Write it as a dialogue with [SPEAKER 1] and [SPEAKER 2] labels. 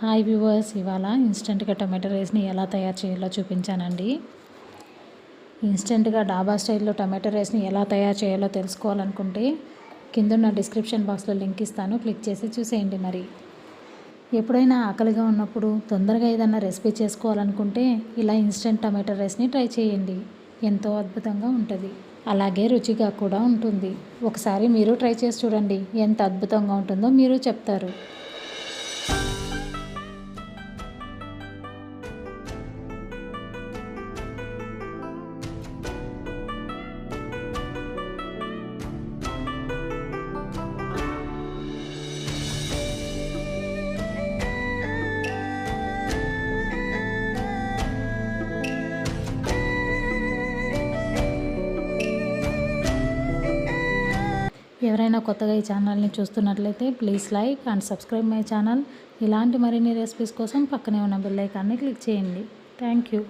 [SPEAKER 1] Hi viewers, ఇవాళ ఇన్స్టెంట్గా tomato రైస్ని ఎలా తయారు చేయాలో చూపించానండి. ఇన్స్టెంట్గా డాబా స్టైల్లో టమాటో రైస్ని ఎలా తయారు చేయాలో తెలుసుకోవాలనుకుంటే కిందున్న డిస్క్రిప్షన్ బాక్స్లో లింక్ ఇస్తాను, క్లిక్ చేసి చూసేయండి. మరి ఎప్పుడైనా ఆకలిగా ఉన్నప్పుడు తొందరగా ఏదైనా రెసిపీ చేసుకోవాలనుకుంటే ఇలా ఇన్స్టెంట్ టమాటో రైస్ని ట్రై చేయండి. ఎంతో అద్భుతంగా ఉంటుంది, అలాగే రుచిగా కూడా ఉంటుంది. ఒకసారి మీరు ట్రై చేసి చూడండి, ఎంత అద్భుతంగా ఉంటుందో మీరు చెప్తారు. ఎవరైనా కొత్తగా ఈ ఛానల్ని చూస్తున్నట్లయితే please like and subscribe my channel. ఇలాంటి మరిన్ని రెసిపీస్ కోసం పక్కనే ఉన్న బెల్ ఐకాన్ని క్లిక్ చేయండి. Thank you.